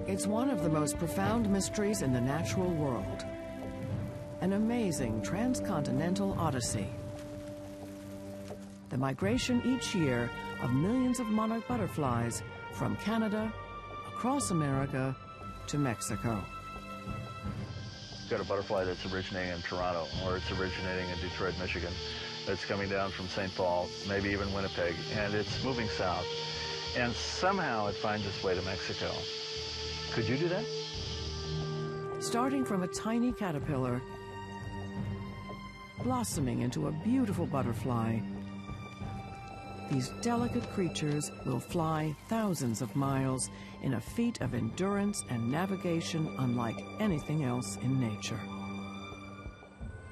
It's one of the most profound mysteries in the natural world. An amazing transcontinental odyssey. The migration each year of millions of monarch butterflies from Canada, across America, to Mexico. You've got a butterfly that's originating in Toronto, or it's originating in Detroit, Michigan. It's coming down from St. Paul, maybe even Winnipeg, and it's moving south. And somehow it finds its way to Mexico. Could you do that? Starting from a tiny caterpillar, blossoming into a beautiful butterfly, these delicate creatures will fly thousands of miles in a feat of endurance and navigation unlike anything else in nature.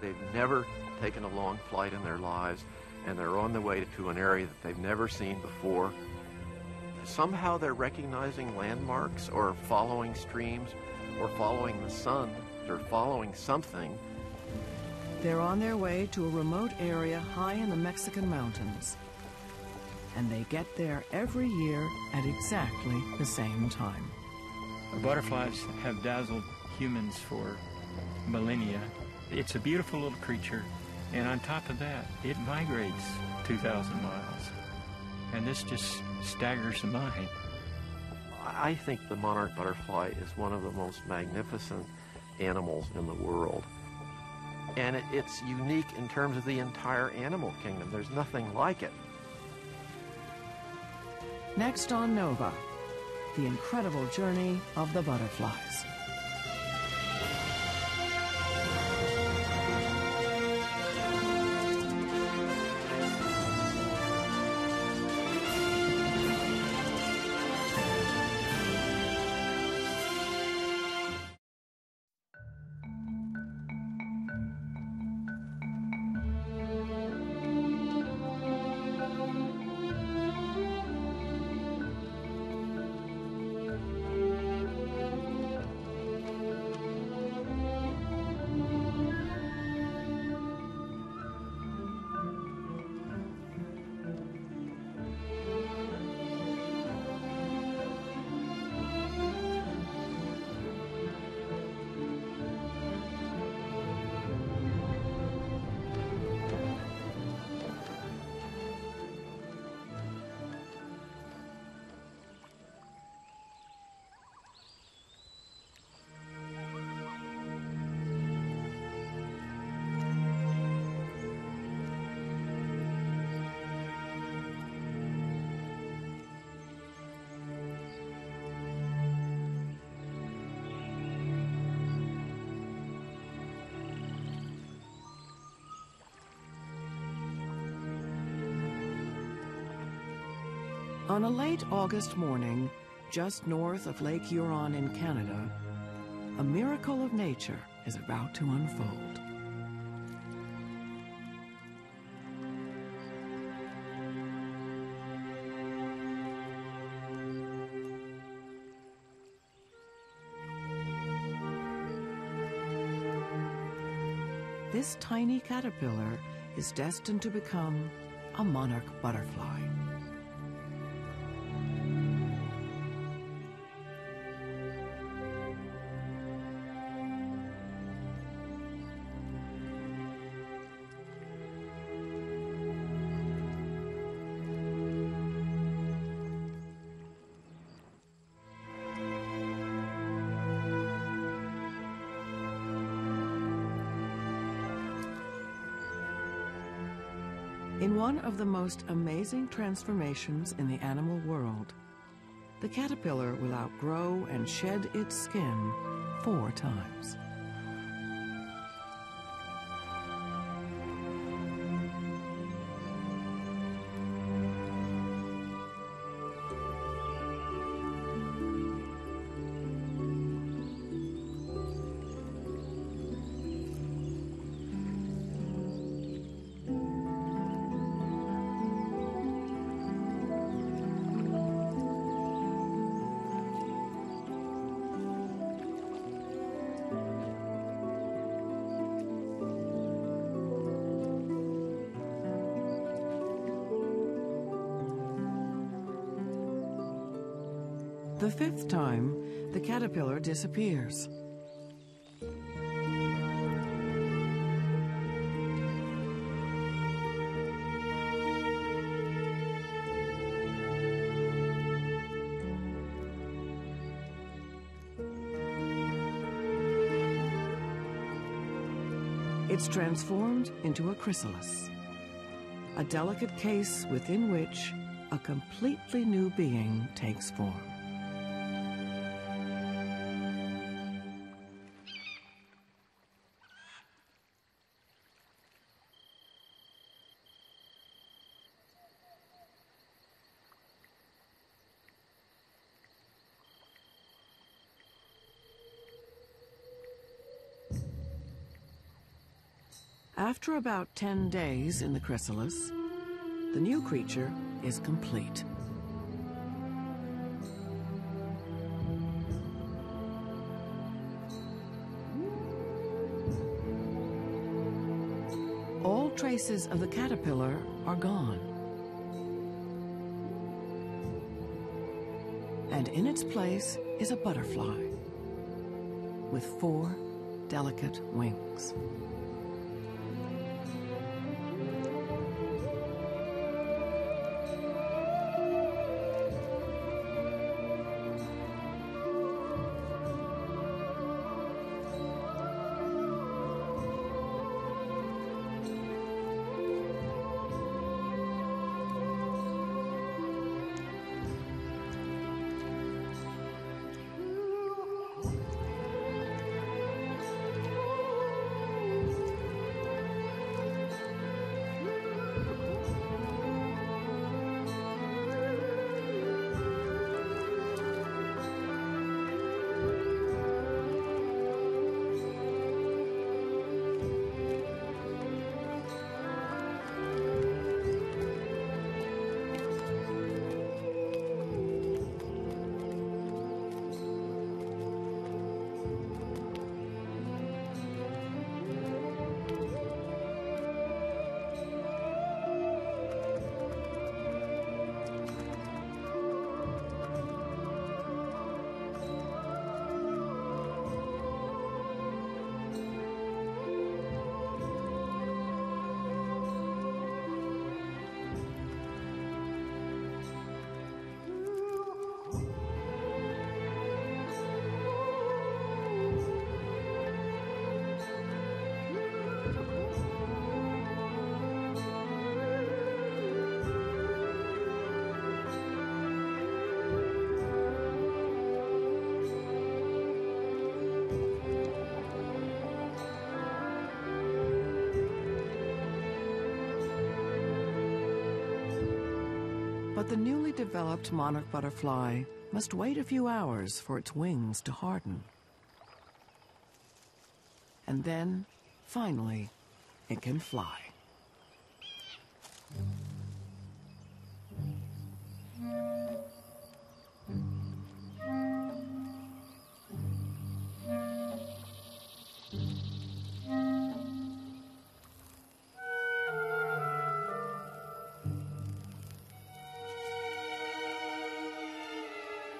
They've never taken a long flight in their lives, and they're on the way to an area that they've never seen before. Somehow they're recognizing landmarks or following streams or following the sun or following something. They're on their way to a remote area high in the Mexican mountains. And they get there every year at exactly the same time. The butterflies have dazzled humans for millennia. It's a beautiful little creature, and on top of that, it migrates 2,000 miles. And this just staggers the mind. I think the monarch butterfly is one of the most magnificent animals in the world. And it's unique in terms of the entire animal kingdom. There's nothing like it. Next on Nova, the incredible journey of the butterflies. On a late August morning, just north of Lake Huron in Canada, a miracle of nature is about to unfold. This tiny caterpillar is destined to become a monarch butterfly. In one of the most amazing transformations in the animal world, the caterpillar will outgrow and shed its skin 4 times. The fifth time, the caterpillar disappears. It's transformed into a chrysalis, a delicate case within which a completely new being takes form. After about 10 days in the chrysalis, the new creature is complete. All traces of the caterpillar are gone. And in its place is a butterfly with 4 delicate wings. But the newly developed monarch butterfly must wait a few hours for its wings to harden. And then, finally, it can fly.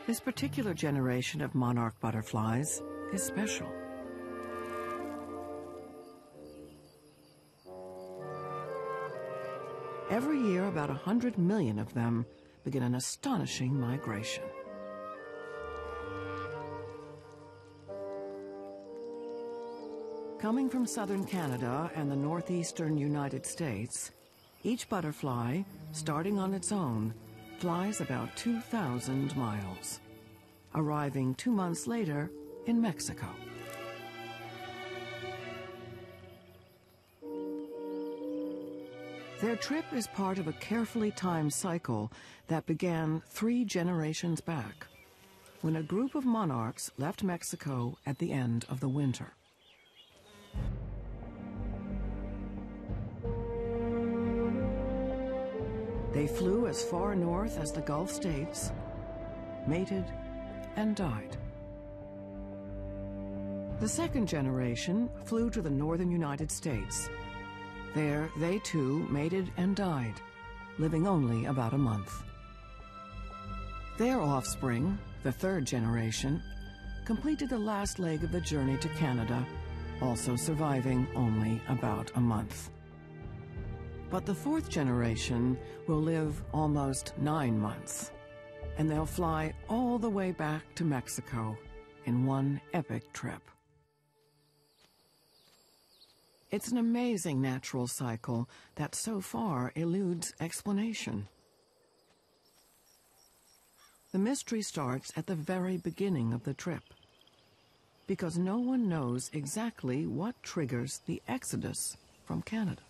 This particular generation of monarch butterflies is special. Every year, about 100 million of them begin an astonishing migration. Coming from southern Canada and the northeastern United States, each butterfly, starting on its own, flies about 2,000 miles, arriving 2 months later in Mexico. Their trip is part of a carefully timed cycle that began 3 generations back, when a group of monarchs left Mexico at the end of the winter. They flew as far north as the Gulf states, mated, and died. The second generation flew to the northern United States. There, they too mated and died, living only about a month. Their offspring, The third generation completed the last leg of the journey to Canada, also surviving only about a month. But the fourth generation will live almost 9 months, and they'll fly all the way back to Mexico in one epic trip. It's an amazing natural cycle that so far eludes explanation. The mystery starts at the very beginning of the trip, because no one knows exactly what triggers the exodus from Canada.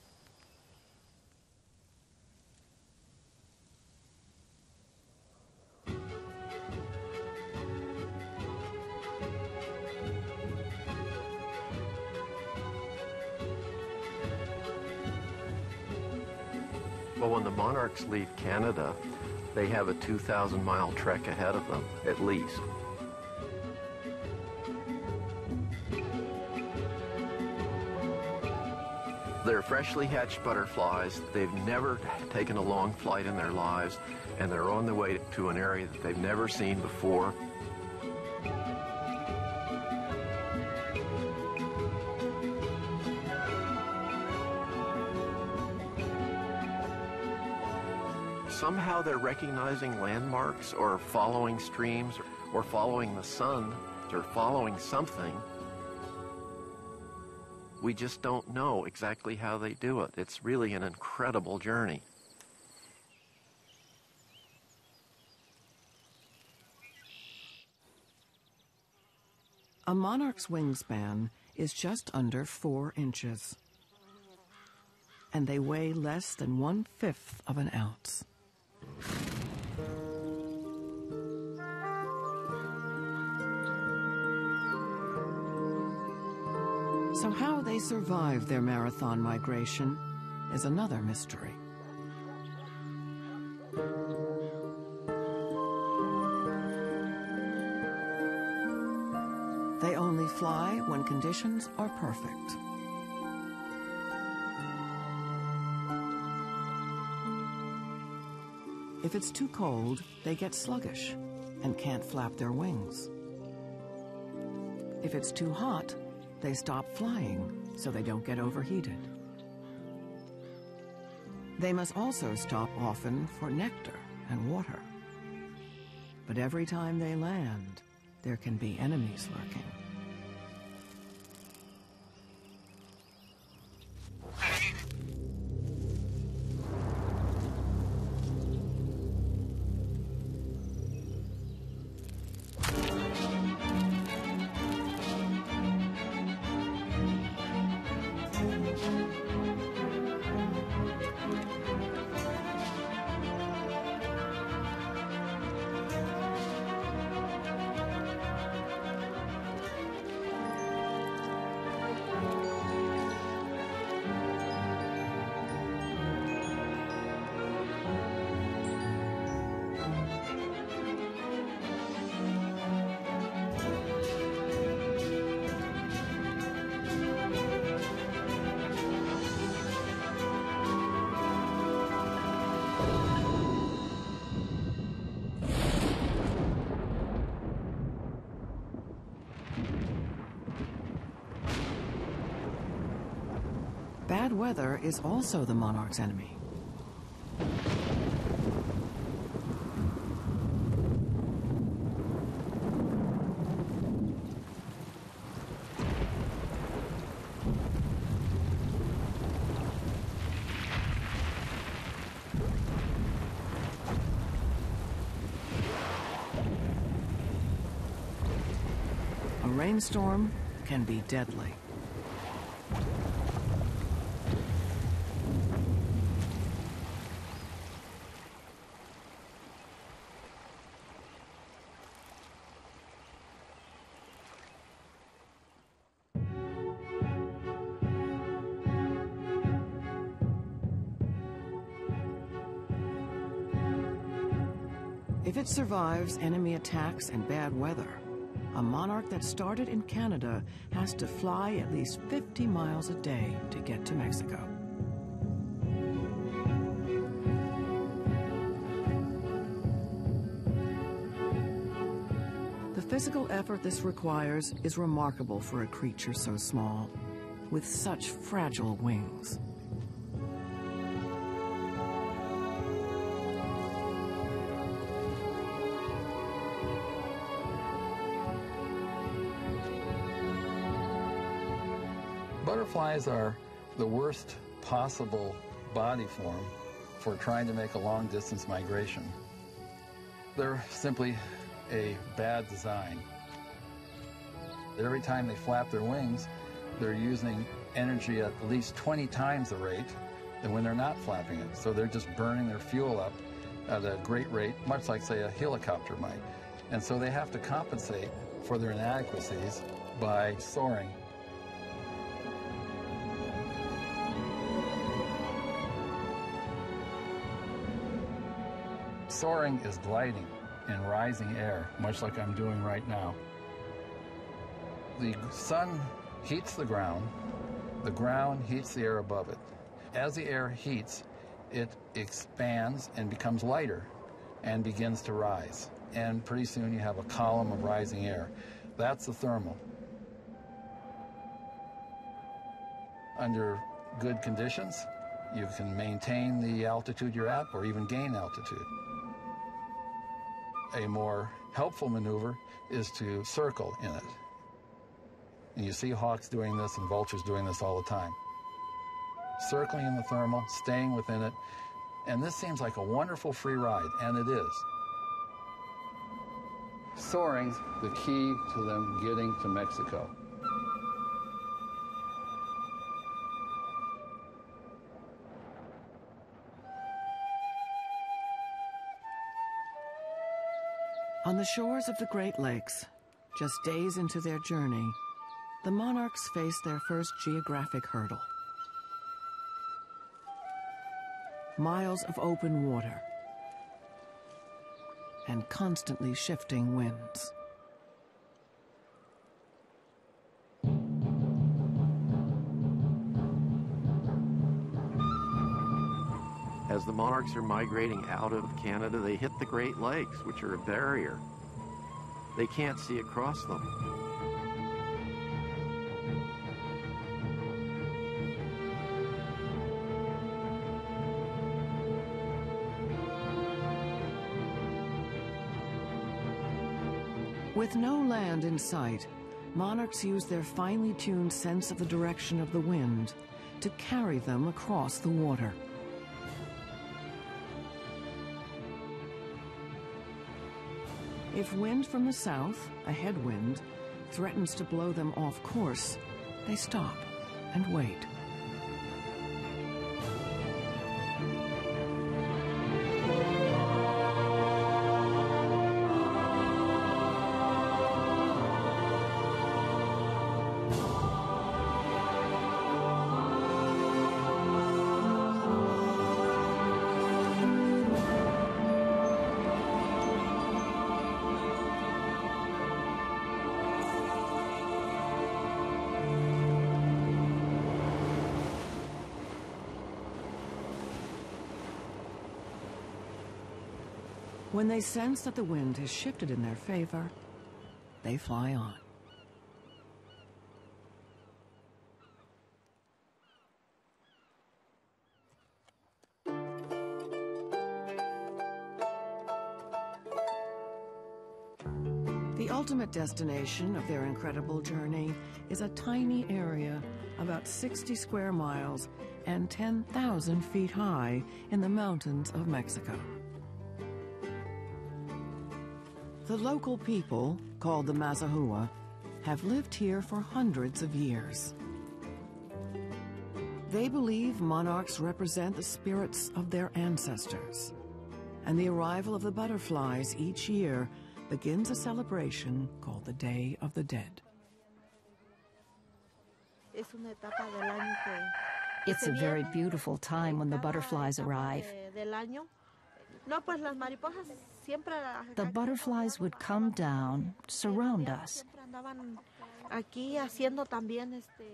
Well, when the monarchs leave Canada, they have a 2,000-mile trek ahead of them, at least. They're freshly hatched butterflies. They've never taken a long flight in their lives, and they're on the way to an area that they've never seen before. Somehow they're recognizing landmarks or following streams or following the sun or following something. We just don't know exactly how they do it. It's really an incredible journey. A monarch's wingspan is just under 4 inches, and they weigh less than 1/5 of an ounce. So how they survive their marathon migration is another mystery. They only fly when conditions are perfect. If it's too cold, they get sluggish and can't flap their wings. If it's too hot, they stop flying so they don't get overheated. They must also stop often for nectar and water. But every time they land, there can be enemies lurking. Bad weather is also the monarch's enemy. A rainstorm can be deadly. If it survives enemy attacks and bad weather, a monarch that started in Canada has to fly at least 50 miles a day to get to Mexico. physical effort this requires is remarkable for a creature so small, with such fragile wings. Butterflies are the worst possible body form for trying to make a long-distance migration. They're simply a bad design. Every time they flap their wings, they're using energy at least 20 times the rate than when they're not flapping it. So they're just burning their fuel up at a great rate, much like, say, a helicopter might. And so they have to compensate for their inadequacies by soaring. Soaring is gliding in rising air, much like I'm doing right now. The sun heats the ground heats the air above it. As the air heats, it expands and becomes lighter and begins to rise. And pretty soon you have a column of rising air. That's the thermal. Under good conditions, you can maintain the altitude you're at or even gain altitude. A more helpful maneuver is to circle in it. And you see hawks doing this and vultures doing this all the time. Circling in the thermal, staying within it, and this seems like a wonderful free ride, and it is. Soaring's the key to them getting to Mexico. On the shores of the Great Lakes, just days into their journey, the monarchs face their first geographic hurdle. Miles of open water and constantly shifting winds. As the monarchs are migrating out of Canada, they hit the Great Lakes, which are a barrier. They can't see across them. With no land in sight, monarchs use their finely tuned sense of the direction of the wind to carry them across the water. If wind from the south, a headwind, threatens to blow them off course, they stop and wait. When they sense that the wind has shifted in their favor, they fly on. The ultimate destination of their incredible journey is a tiny area about 60 square miles and 10,000 feet high in the mountains of Mexico. The local people, called the Mazahua, have lived here for hundreds of years. They believe monarchs represent the spirits of their ancestors, and the arrival of the butterflies each year begins a celebration called the Day of the Dead. It's a very beautiful time when the butterflies arrive. The butterflies would come down, surround us,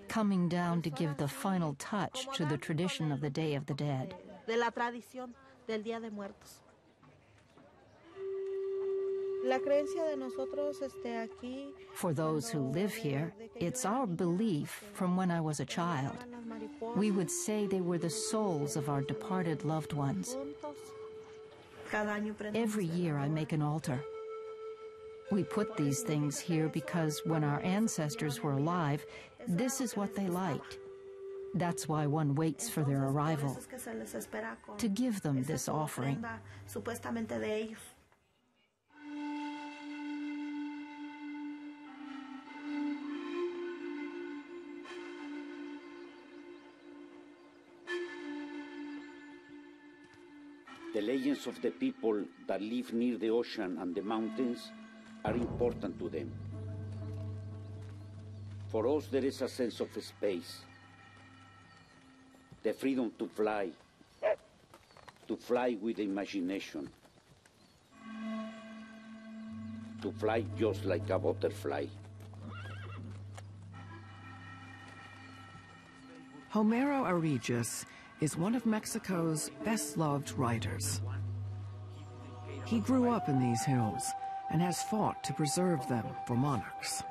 coming down to give the final touch to the tradition of the Day of the Dead. For those who live here, it's our belief from when I was a child. We would say they were the souls of our departed loved ones. Every year I make an altar. We put these things here because when our ancestors were alive, this is what they liked. That's why one waits for their arrival, to give them this offering. The legends of the people that live near the ocean and the mountains are important to them. For us, there is a sense of space, the freedom to fly with the imagination, to fly just like a butterfly. Homero Aregis is one of Mexico's best-loved writers. He grew up in these hills and has fought to preserve them for monarchs.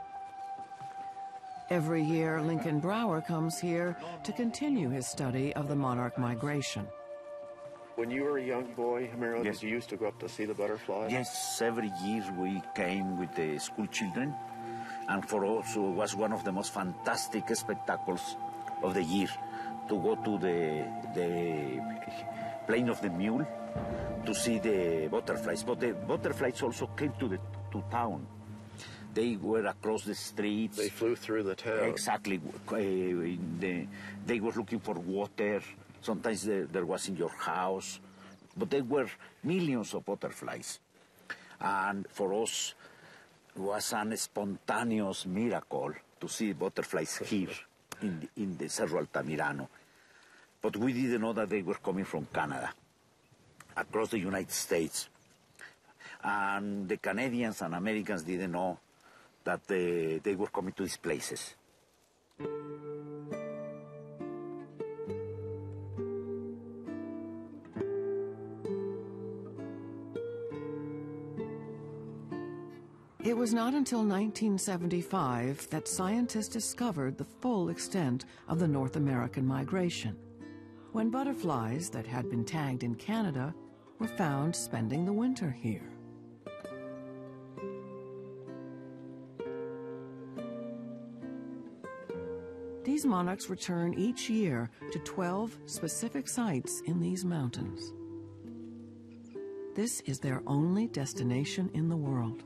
Every year, Lincoln Brower comes here to continue his study of the monarch migration. When you were a young boy, Homero, yes, you used to go up to see the butterflies? Yes, every year we came with the school children, and for us it was one of the most fantastic spectacles of the year to go to the plain of the mule to see the butterflies. But the butterflies also came to town. They were across the streets. They flew through the town. Exactly. They were looking for water. Sometimes there was in your house. But there were millions of butterflies. And for us, it was an spontaneous miracle to see butterflies here in the Cerro Altamirano. But we didn't know that they were coming from Canada, across the United States. And the Canadians and Americans didn't know that they were coming to these places. It was not until 1975 that scientists discovered the full extent of the North American migration, when butterflies that had been tagged in Canada were found spending the winter here. These monarchs return each year to 12 specific sites in these mountains. This is their only destination in the world.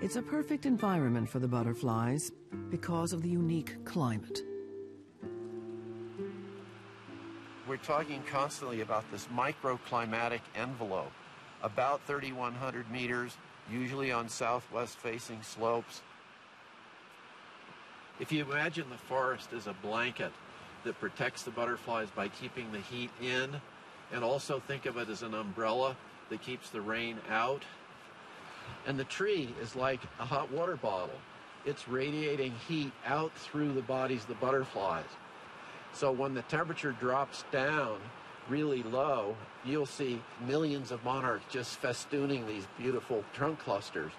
It's a perfect environment for the butterflies because of the unique climate. We're talking constantly about this microclimatic envelope, about 3,100 meters, usually on southwest-facing slopes. If you imagine the forest as a blanket that protects the butterflies by keeping the heat in, and also think of it as an umbrella that keeps the rain out. And the tree is like a hot water bottle. It's radiating heat out through the bodies of the butterflies. So when the temperature drops down really low, you'll see millions of monarchs just festooning these beautiful trunk clusters.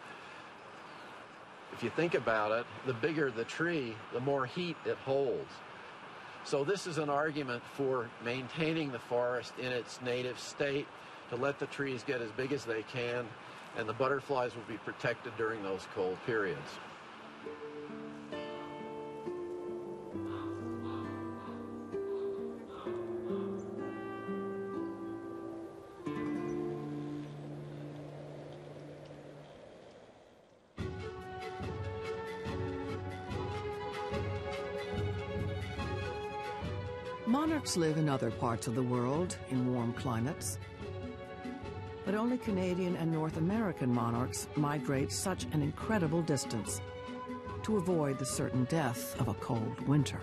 If you think about it, the bigger the tree, the more heat it holds. So this is an argument for maintaining the forest in its native state, to let the trees get as big as they can, and the butterflies will be protected during those cold periods. Monarchs live in other parts of the world in warm climates, but only Canadian and North American monarchs migrate such an incredible distance to avoid the certain death of a cold winter.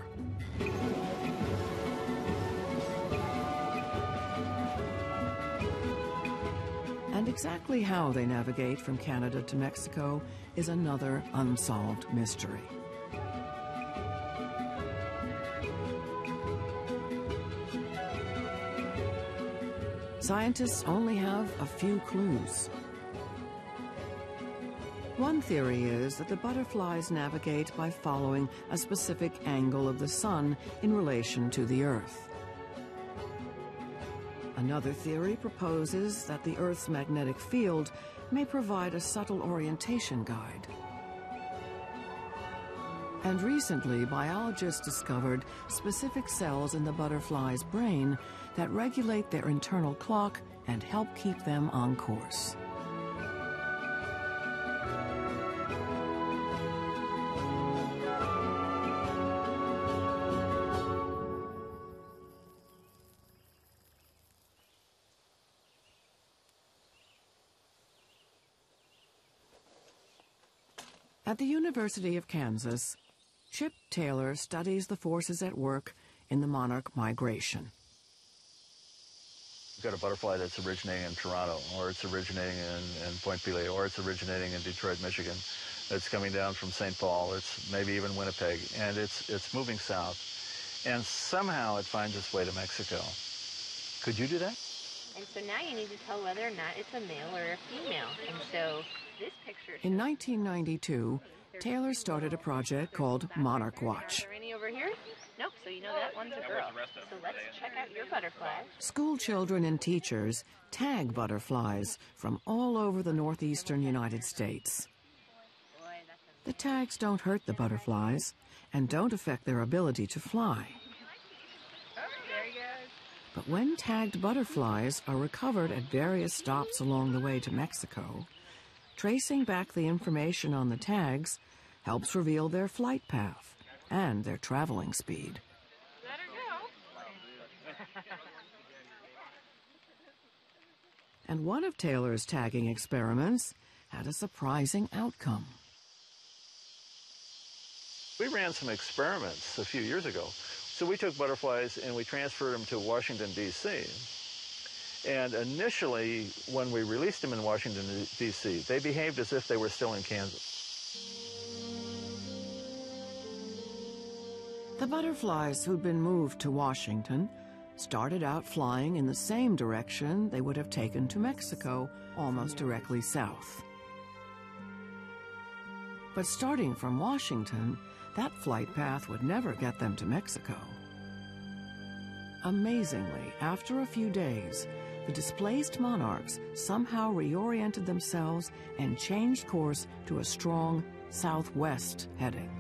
And exactly how they navigate from Canada to Mexico is another unsolved mystery. Scientists only have a few clues. One theory is that the butterflies navigate by following a specific angle of the sun in relation to the Earth. Another theory proposes that the Earth's magnetic field may provide a subtle orientation guide. And recently, biologists discovered specific cells in the butterfly's brain that regulate their internal clock and help keep them on course. At the University of Kansas, Chip Taylor studies the forces at work in the monarch migration. You've got a butterfly that's originating in Toronto, or it's originating in Point Pelee, or it's originating in Detroit, Michigan. It's coming down from St. Paul, it's maybe even Winnipeg, and it's moving south. And somehow it finds its way to Mexico. Could you do that? And so now you need to tell whether or not it's a male or a female. And so this picture... In 1992, Taylor started a project called Monarch Watch. Are there any over here? Nope, so you know that one's a girl. So let's check out your butterfly. School children and teachers tag butterflies from all over the northeastern United States. The tags don't hurt the butterflies and don't affect their ability to fly. But when tagged butterflies are recovered at various stops along the way to Mexico, tracing back the information on the tags helps reveal their flight path and their traveling speed. Let her go. And one of Taylor's tagging experiments had a surprising outcome. We ran some experiments a few years ago. So we took butterflies and we transferred them to Washington, D.C. And initially, when we released them in Washington, D.C., they behaved as if they were still in Kansas. The butterflies who'd been moved to Washington started out flying in the same direction they would have taken to Mexico, almost directly south. But starting from Washington, that flight path would never get them to Mexico. Amazingly, after a few days, the displaced monarchs somehow reoriented themselves and changed course to a strong southwest heading.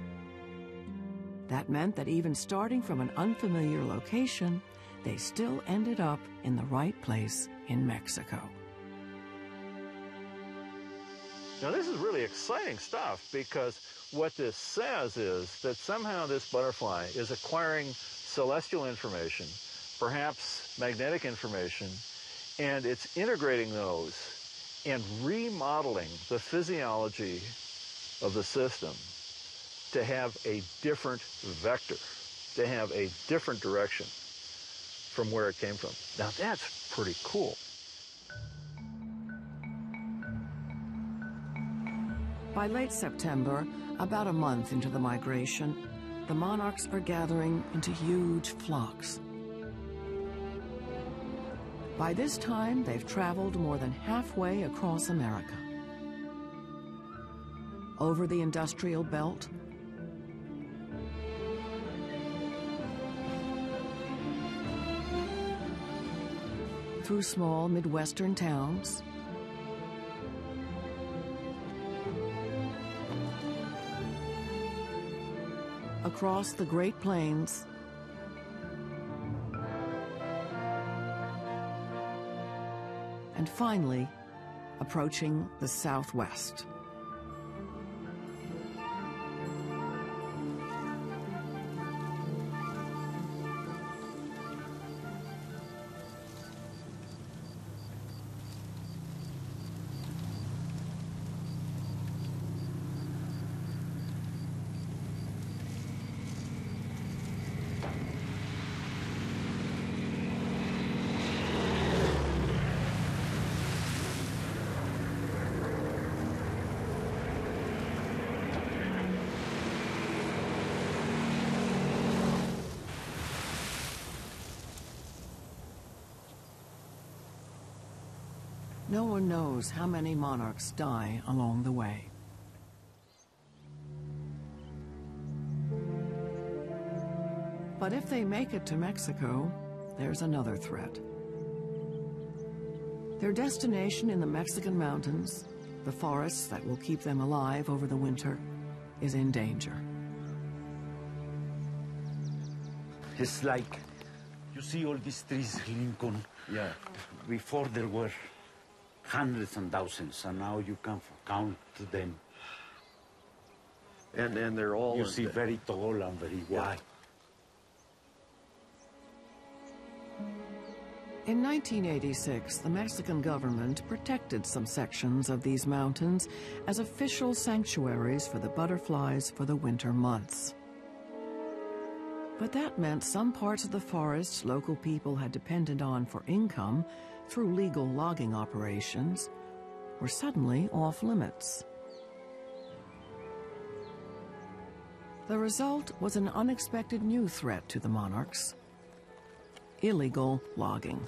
That meant that even starting from an unfamiliar location, they still ended up in the right place in Mexico. Now, this is really exciting stuff, because what this says is that somehow this butterfly is acquiring celestial information, perhaps magnetic information, and it's integrating those and remodeling the physiology of the system to have a different vector, to have a different direction from where it came from. Now, that's pretty cool. By late September, about a month into the migration, the monarchs are gathering into huge flocks. By this time, they've traveled more than halfway across America. Over the industrial belt, through small Midwestern towns, across the Great Plains, and finally, approaching the Southwest. No one knows how many monarchs die along the way. But if they make it to Mexico, there's another threat. Their destination in the Mexican mountains, the forests that will keep them alive over the winter, is in danger. It's like, you see all these trees, Lincoln? Yeah. Before there were hundreds and thousands, and now you can count them. And they're all... You see very tall and very wide. In 1986, the Mexican government protected some sections of these mountains as official sanctuaries for the butterflies for the winter months. But that meant some parts of the forests local people had depended on for income through legal logging operations were suddenly off limits. The result was an unexpected new threat to the monarchs: illegal logging.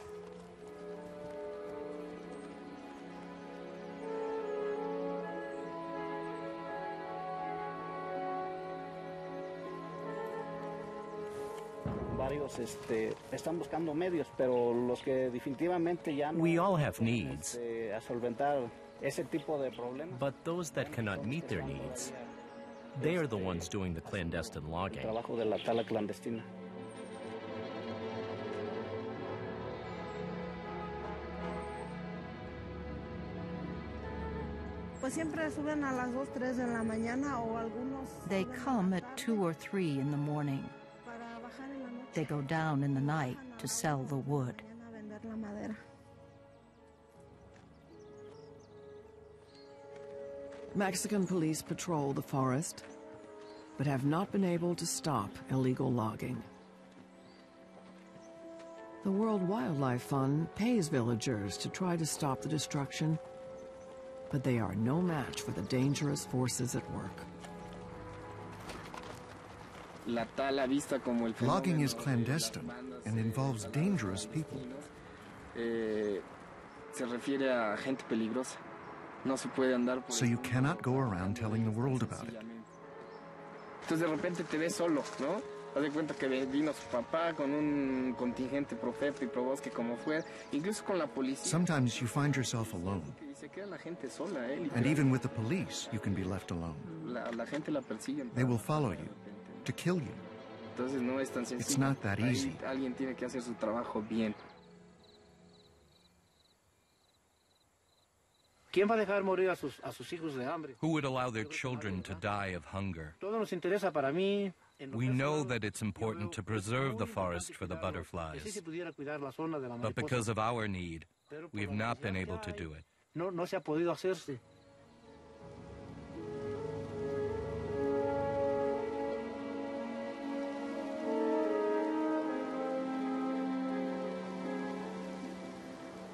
We all have needs, but those that cannot meet their needs, they are the ones doing the clandestine logging. They come at 2 or 3 in the morning. They go down in the night to sell the wood. Mexican police patrol the forest, but have not been able to stop illegal logging. The World Wildlife Fund pays villagers to try to stop the destruction, but they are no match for the dangerous forces at work. Logging is clandestine and involves dangerous people. So you cannot go around telling the world about it. Sometimes you find yourself alone. And even with the police, you can be left alone. They will follow you, to kill you. It's not that easy. Who would allow their children to die of hunger? We know that it's important to preserve the forest for the butterflies, but because of our need, we have not been able to do it.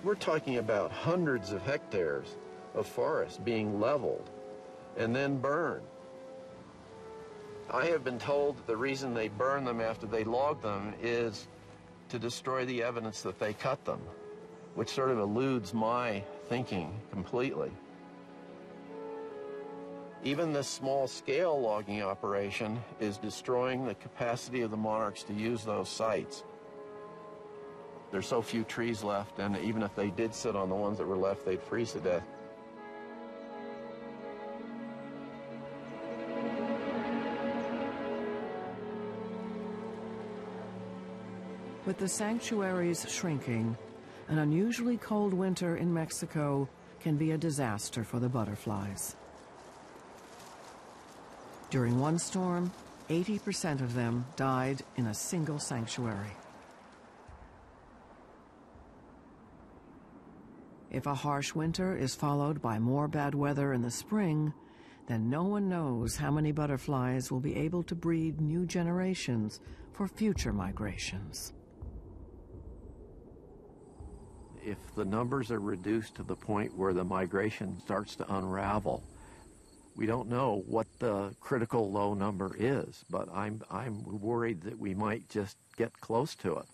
We're talking about hundreds of hectares of forest being leveled and then burned. I have been told that the reason they burn them after they log them is to destroy the evidence that they cut them, which sort of eludes my thinking completely. Even this small-scale logging operation is destroying the capacity of the monarchs to use those sites. There's so few trees left, and even if they did sit on the ones that were left, they'd freeze to death. With the sanctuaries shrinking, an unusually cold winter in Mexico can be a disaster for the butterflies. During one storm, 80% of them died in a single sanctuary. If a harsh winter is followed by more bad weather in the spring, then no one knows how many butterflies will be able to breed new generations for future migrations. If the numbers are reduced to the point where the migration starts to unravel, we don't know what the critical low number is, but I'm worried that we might just get close to it.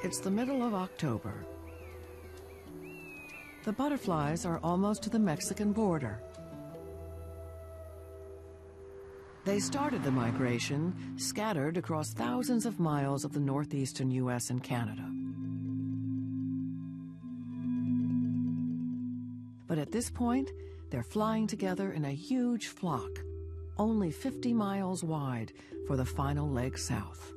It's the middle of October. The butterflies are almost to the Mexican border. They started the migration scattered across thousands of miles of the northeastern U.S. and Canada. But at this point, they're flying together in a huge flock, only 50 miles wide for the final leg south.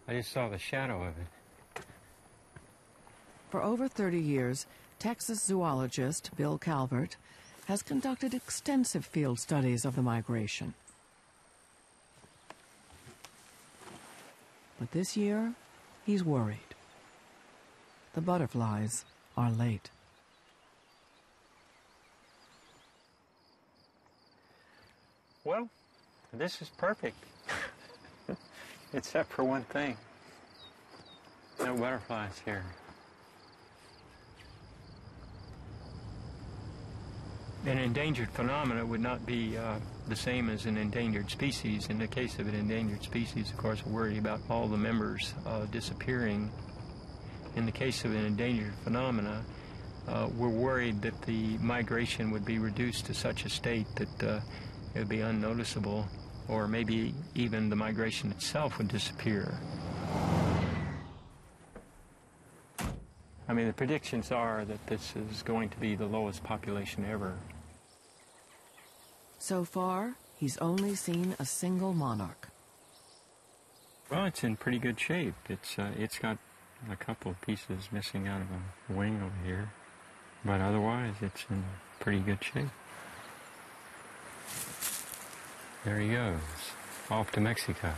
I just saw the shadow of it. For over 30 years, Texas zoologist Bill Calvert has conducted extensive field studies of the migration. But this year, he's worried. The butterflies are late. Well, this is perfect. Except for one thing. No butterflies here. An endangered phenomena would not be the same as an endangered species. In the case of an endangered species, of course, we're worried about all the members disappearing. In the case of an endangered phenomena, we're worried that the migration would be reduced to such a state that it would be unnoticeable, or maybe even the migration itself would disappear. I mean, the predictions are that this is going to be the lowest population ever. So far, he's only seen a single monarch. Well, it's in pretty good shape. It's got a couple of pieces missing out of a wing over here, but otherwise it's in pretty good shape. There he goes, off to Mexico.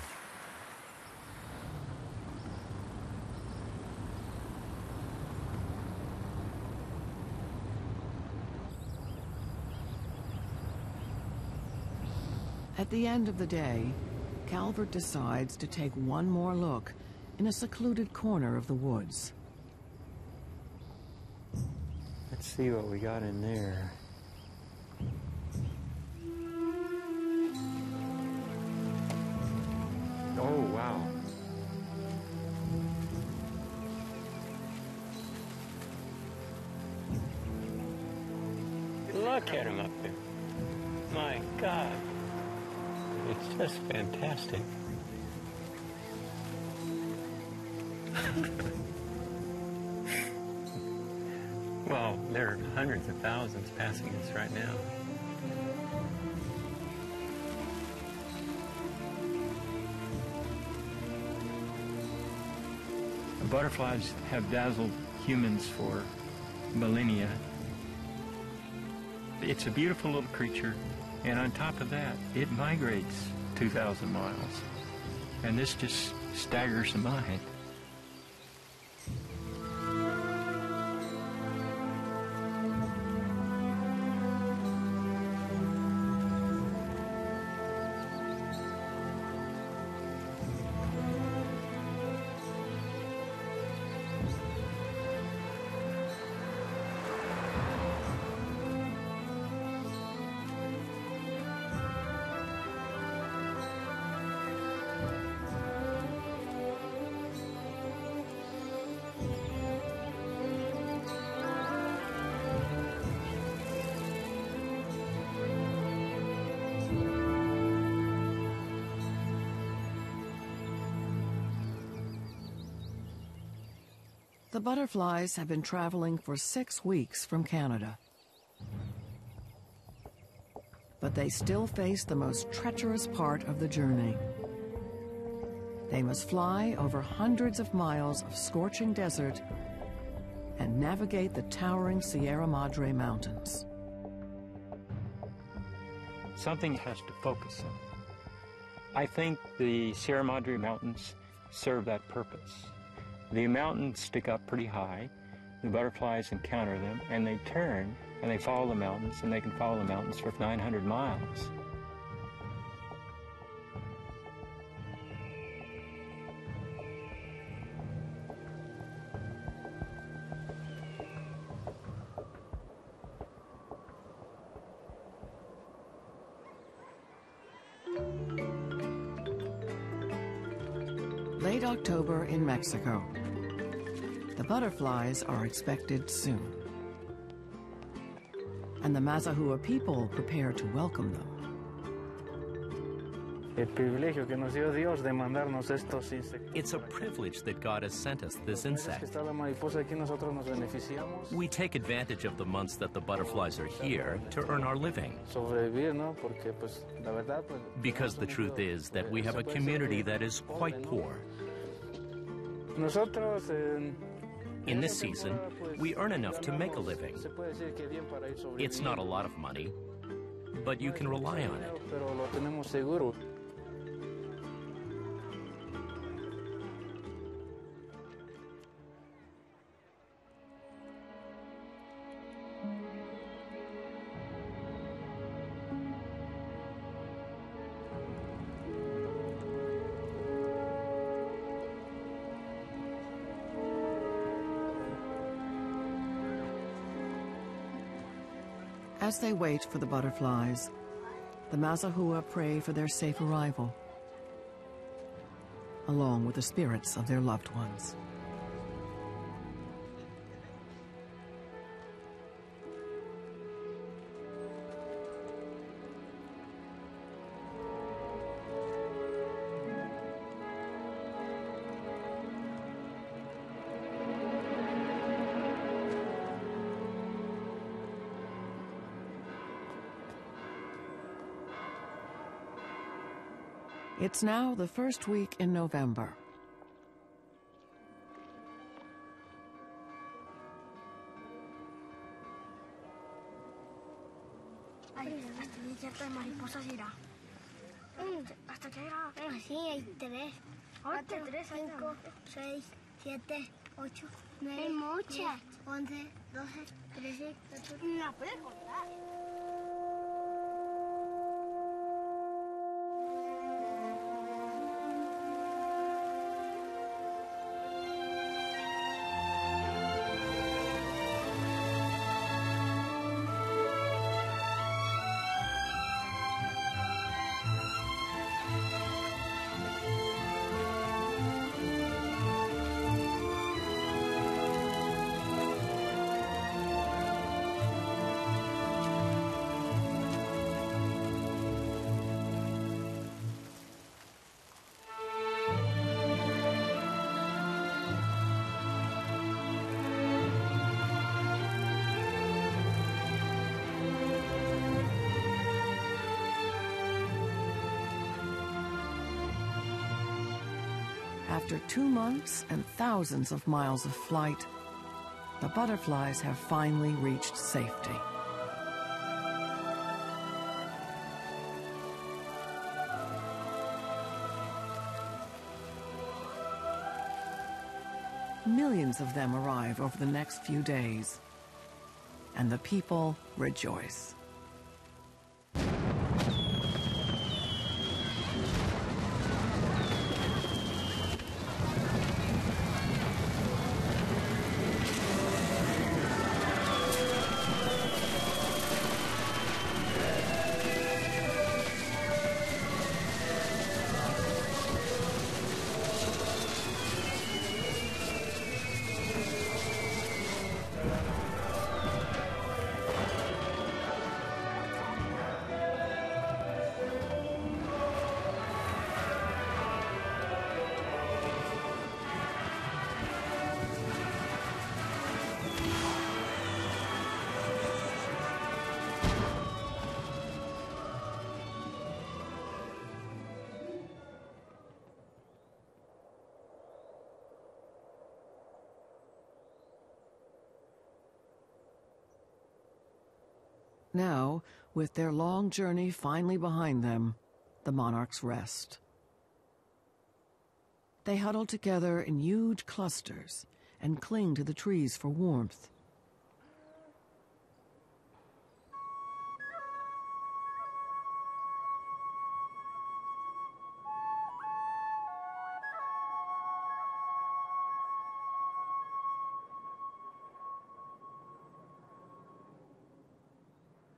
At the end of the day, Calvert decides to take one more look in a secluded corner of the woods. Let's see what we got in there. Oh, wow. Look at him up there. My God. It's just fantastic. Well, there are hundreds of thousands passing us right now. Butterflies have dazzled humans for millennia. It's a beautiful little creature, and on top of that, it migrates 2,000 miles. And this just staggers the mind. The butterflies have been traveling for 6 weeks from Canada. But they still face the most treacherous part of the journey. They must fly over hundreds of miles of scorching desert and navigate the towering Sierra Madre Mountains. Something has to focus on. I think the Sierra Madre Mountains serve that purpose. The mountains stick up pretty high, the butterflies encounter them, and they turn, and they follow the mountains, and they can follow the mountains for 900 miles. Late October in Mexico. The butterflies are expected soon. And the Mazahua people prepare to welcome them. It's a privilege that God has sent us this insect. We take advantage of the months that the butterflies are here to earn our living. Because the truth is that we have a community that is quite poor. In this season, we earn enough to make a living. It's not a lot of money, but you can rely on it. As they wait for the butterflies, the Mazahua pray for their safe arrival, along with the spirits of their loved ones. It's now the first week in November. Hasta que era así, hay 3, 4, 5, 6, 7, 8, 9, 10, 11, 12, 13, 14. No puedes contar. After 2 months and thousands of miles of flight, the butterflies have finally reached safety. Millions of them arrive over the next few days, and the people rejoice. Now, with their long journey finally behind them, the monarchs rest. They huddle together in huge clusters and cling to the trees for warmth.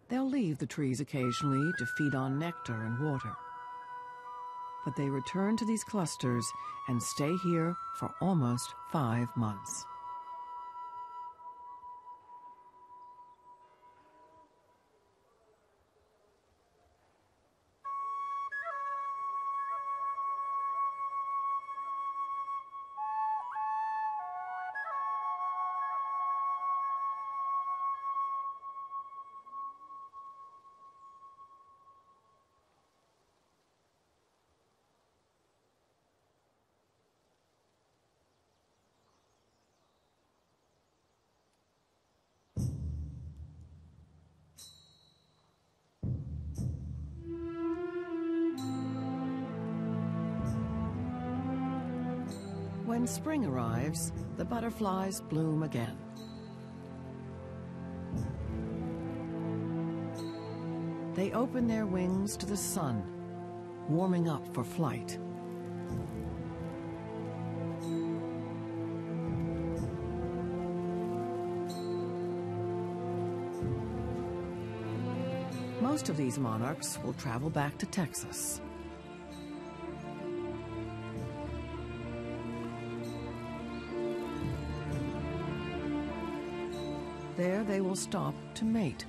They'll leave the trees occasionally to feed on nectar and water. but they return to these clusters and stay here for almost 5 months. When spring arrives, the butterflies bloom again. They open their wings to the sun, warming up for flight. Most of these monarchs will travel back to Texas. There they will stop to mate.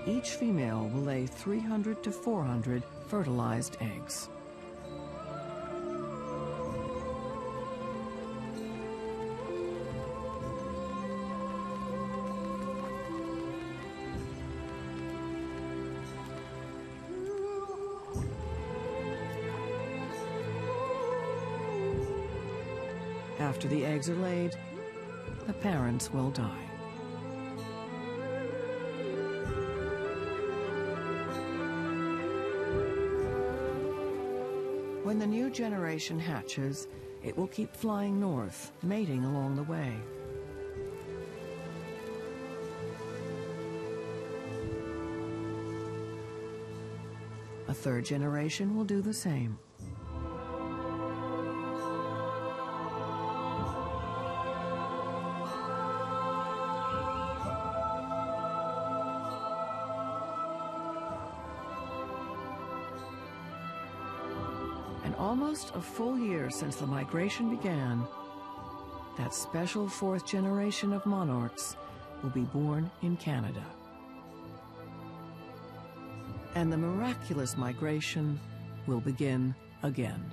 Each female will lay 300 to 400 fertilized eggs. After the eggs are laid, the parents will die. When the new generation hatches, it will keep flying north, mating along the way. A third generation will do the same. Almost a full year since the migration began, that special fourth generation of monarchs will be born in Canada. And the miraculous migration will begin again.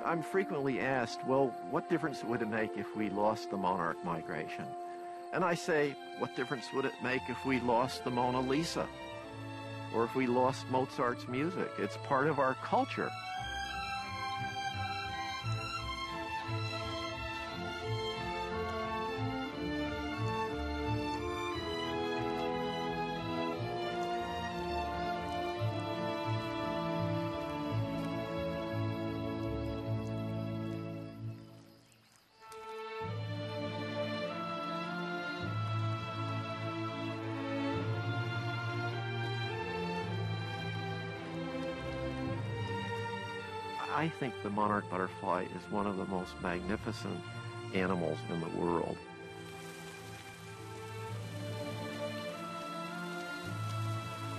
I'm frequently asked, well, what difference would it make if we lost the monarch migration? And I say, what difference would it make if we lost the Mona Lisa? Or if we lost Mozart's music? It's part of our culture. I think the monarch butterfly is one of the most magnificent animals in the world.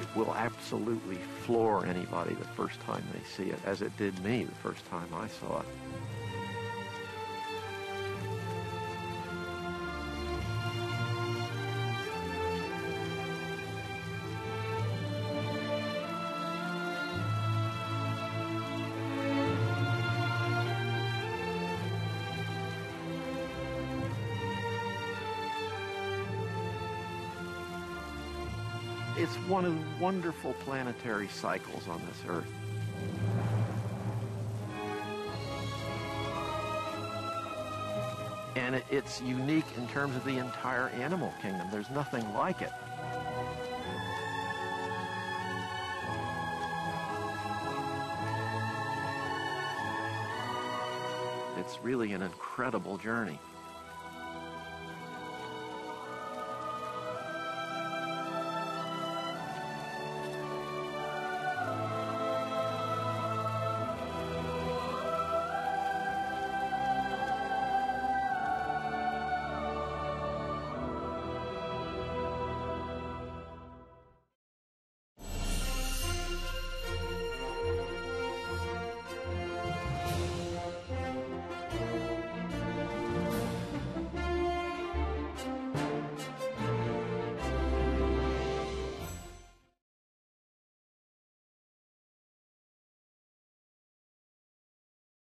It will absolutely floor anybody the first time they see it, as it did me the first time I saw it. It's one of the wonderful planetary cycles on this Earth. And it's unique in terms of the entire animal kingdom. There's nothing like it. It's really an incredible journey.